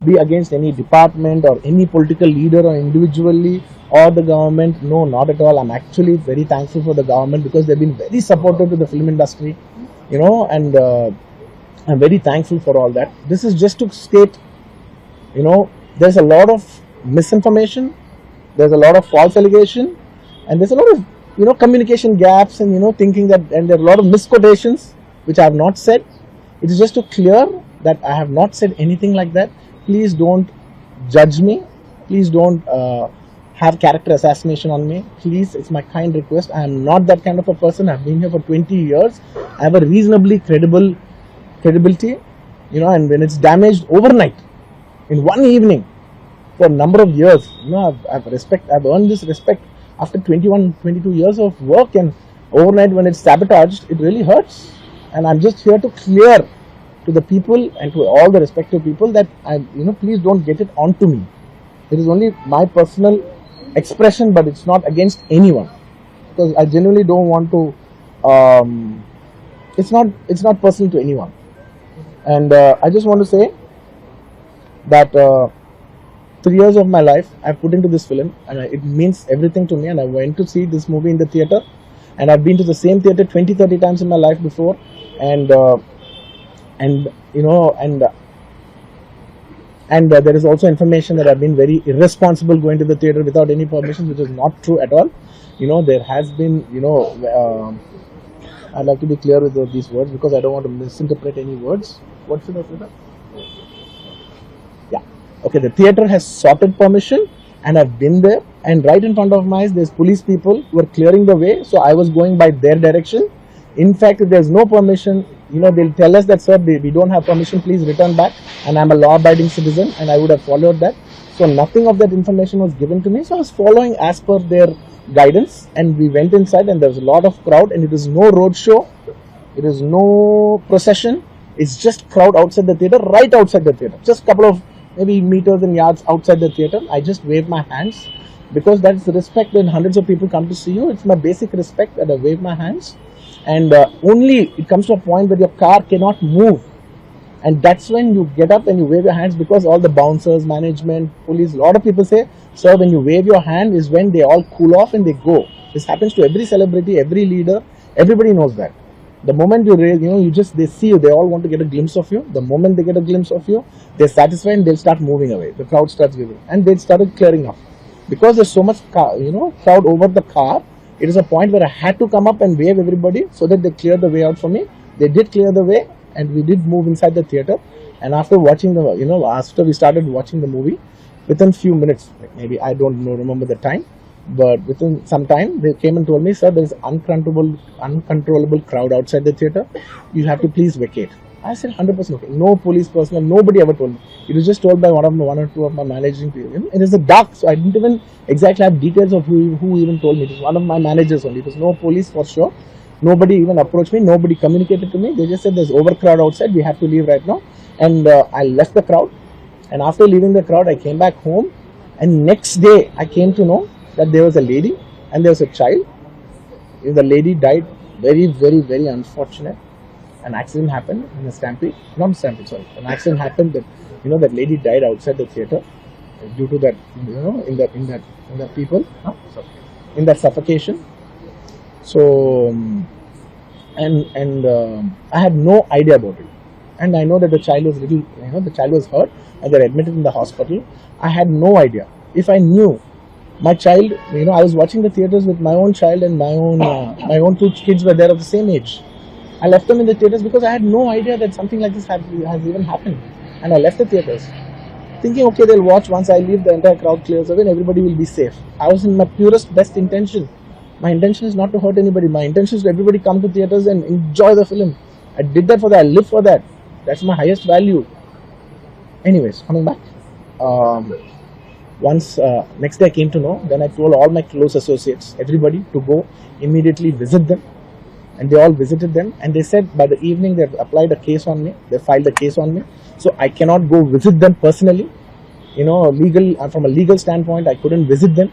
be against any department or any political leader or individually or the government. No, not at all. I'm actually very thankful for the government because they've been very supportive to the film industry, and I'm very thankful for all that. This is just to state, there's a lot of misinformation, there's a lot of false allegation, and there's a lot of communication gaps, and thinking that, and there are a lot of misquotations which I have not said. It is just to clear that I have not said anything like that. Please don't judge me. Please don't have character assassination on me. Please, it's my kind request. I am not that kind of a person. I've been here for 20 years. I have a reasonably credibility, and when it's damaged overnight, in one evening, for a number of years, I've earned this respect after 21, 22 years of work, and overnight when it's sabotaged, it really hurts. And I'm just here to clear to the people and to all the respective people that please don't get it onto me. It is only my personal expression, but it's not against anyone, because I genuinely don't want to. It's not personal to anyone, and I just want to say that 3 years of my life I've put into this film, and it means everything to me. And I went to see this movie in the theater, and I've been to the same theater 20-30 times in my life before, and there is also information that I've been very irresponsible going to the theater without any permission, which is not true at all. There has been, I'd like to be clear with these words because I don't want to misinterpret any words. What should I say that? Yeah. Okay, the theater has sought permission, and I've been there, and right in front of my eyes there's police people who are clearing the way, so I was going by their direction. In fact, if there's no permission, they'll tell us that, sir, we don't have permission, please return back. And I'm a law-abiding citizen, and I would have followed that. So nothing of that information was given to me. So I was following as per their guidance, and we went inside, and there was a lot of crowd, and it is no road show, it is no procession. It's just crowd outside the theater, right outside the theater, just a couple of maybe meters and yards outside the theater. I just wave my hands because that's the respect when hundreds of people come to see you. It's my basic respect that I wave my hands. And only it comes to a point where your car cannot move, and that's when you get up and you wave your hands, because all the bouncers, management, police, a lot of people say, sir, when you wave your hand is when they all cool off and they go. This happens to every celebrity, every leader, everybody knows that. The moment you raise, they see you, they all want to get a glimpse of you. The moment they get a glimpse of you, they're satisfied and they'll start moving away. The crowd starts giving, and they started clearing up. Because there's so much crowd over the car, it is a point where I had to come up and wave everybody so that they cleared the way out for me. They did clear the way, and we did move inside the theater. And after watching after we started watching the movie, within few minutes, like maybe I don't remember the time, but within some time, they came and told me, sir, there is uncontrollable crowd outside the theater. You have to please vacate. I said 100% okay. No police personnel, nobody ever told me. It was just told by one or two of my managing people. It is a dark, so I didn't even exactly have details of who even told me. It was one of my managers only. It was no police for sure. Nobody even approached me. Nobody communicated to me. They just said there's overcrowd outside. We have to leave right now. And I left the crowd. And after leaving the crowd, I came back home. And next day, I came to know that there was a lady and there was a child. The lady died. Very, very, very unfortunate. An accident happened in a stampede. Not stampede, sorry. An accident happened that that lady died outside the theater due to that in that people in that suffocation. So I had no idea about it, and I know that the child was the child was hurt and they're admitted in the hospital. I had no idea. If I knew my child, I was watching the theaters with my own child, and my own two kids were there of the same age. I left them in the theaters because I had no idea that something like this has even happened. And I left the theaters thinking, okay, they'll watch. Once I leave, the entire crowd clears away and everybody will be safe. I was in my purest, best intention. My intention is not to hurt anybody. My intention is to everybody come to theaters and enjoy the film. I did that for that. I live for that. That's my highest value. Anyways, coming back. Next day I came to know, then I told all my close associates, everybody, to go immediately visit them. And they all visited them, and they said by the evening they've applied a case on me. They filed a case on me, so I cannot go visit them personally. From a legal standpoint, I couldn't visit them.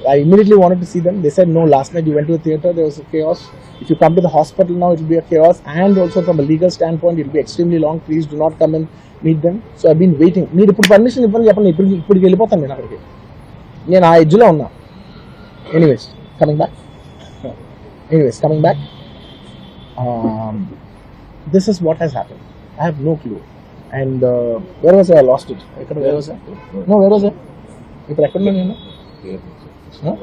I immediately wanted to see them. They said, no, last night you went to the theatre, there was a chaos. If you come to the hospital now, it will be a chaos. And also from a legal standpoint, it will be extremely long. Please do not come and meet them. So I've been waiting. Need to put permission if Anyways, coming back. This is what has happened. I have no clue. And where was I? I lost it. Where was I? No, where was I? Huh?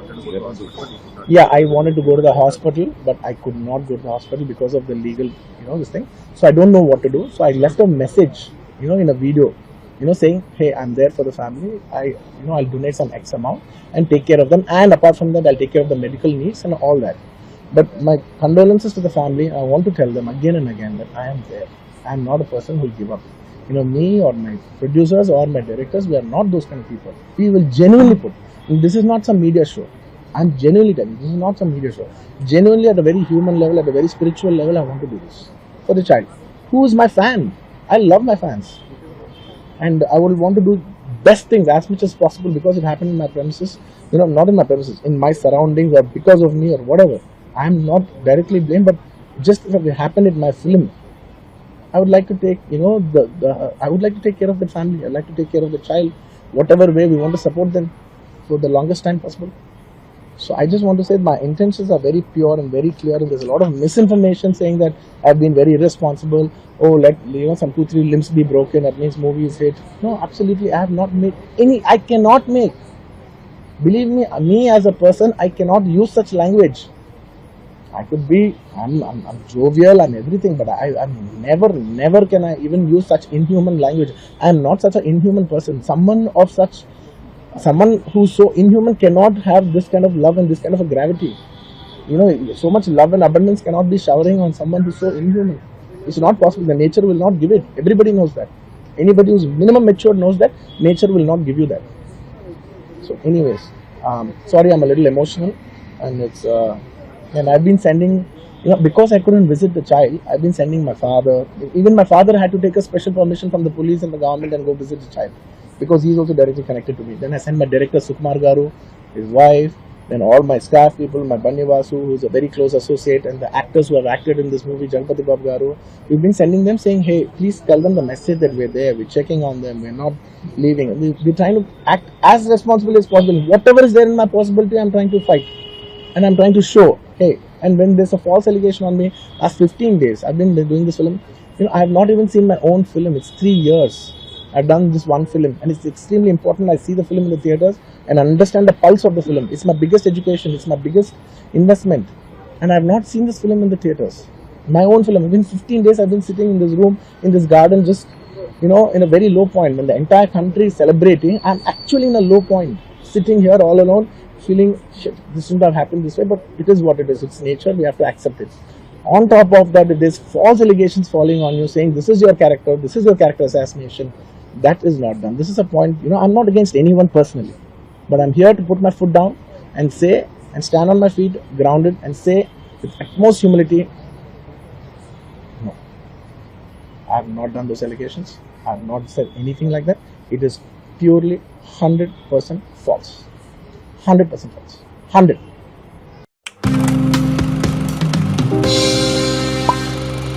Yeah, I wanted to go to the hospital, but I could not go to the hospital because of the legal, this thing. So I don't know what to do. So I left a message, in a video, saying, hey, I'm there for the family. I'll donate some X amount and take care of them. And apart from that, I'll take care of the medical needs and all that. But my condolences to the family. I want to tell them again and again that I am there. I am not a person who will give up. Me or my producers or my directors, we are not those kind of people. We will genuinely put. This is not some media show. I'm genuinely telling you, this is not some media show. Genuinely at a very human level, at a very spiritual level, I want to do this for the child. Who is my fan? I love my fans. And I would want to do best things as much as possible because it happened in my premises. Not in my premises, in my surroundings or because of me or whatever. I'm not directly blamed, but just if it happened in my film, I would like to take, I would like to take care of the family. I'd like to take care of the child. Whatever way we want to support them for the longest time possible. So I just want to say my intentions are very pure and very clear, and there's a lot of misinformation saying that I've been very irresponsible. Oh, let some 2-3 limbs be broken, that means movie is hit. No, absolutely, I have not made any. I cannot make. Believe me as a person, I cannot use such language. I could be, I'm jovial and everything, but I'm never can I even use such inhuman language. I am not such an inhuman person. Someone who's so inhuman cannot have this kind of love and this kind of a gravity. So much love and abundance cannot be showering on someone who's so inhuman. It's not possible. The nature will not give it. Everybody knows that. Anybody who's minimum mature knows that nature will not give you that. So anyways, sorry, I'm a little emotional, and it's and I've been sending, because I couldn't visit the child, I've been sending my father. Even my father had to take a special permission from the police and the government and go visit the child, because he's also directly connected to me. Then I sent my director Sukumar Garu, his wife, then all my staff people, my Bannivasu, who's a very close associate, and the actors who have acted in this movie, Janpati Babu Garu. We've been sending them saying, hey, please tell them the message that we're there, we're checking on them, we're not leaving. We're trying to act as responsible as possible. Whatever is there in my possibility, I'm trying to fight. And I'm trying to show, hey, and when there's a false allegation on me, last 15 days, I've been doing this film. I have not even seen my own film. It's 3 years. I've done this one film, and it's extremely important. I see the film in the theaters and understand the pulse of the film. It's my biggest education. It's my biggest investment. And I've not seen this film in the theaters. My own film. Within 15 days, I've been sitting in this room, in this garden, just, in a very low point. When the entire country is celebrating, I'm actually in a low point, sitting here all alone, feeling, shit, this shouldn't have happened this way, but it is what it is. It's nature. We have to accept it. On top of that, if there's false allegations falling on you, saying this is your character assassination, that is not done. This is a point, I'm not against anyone personally, but I'm here to put my foot down and say, and stand on my feet, grounded, and say with utmost humility, no, I have not done those allegations. I have not said anything like that. It is purely 100% false. 100% false. 100.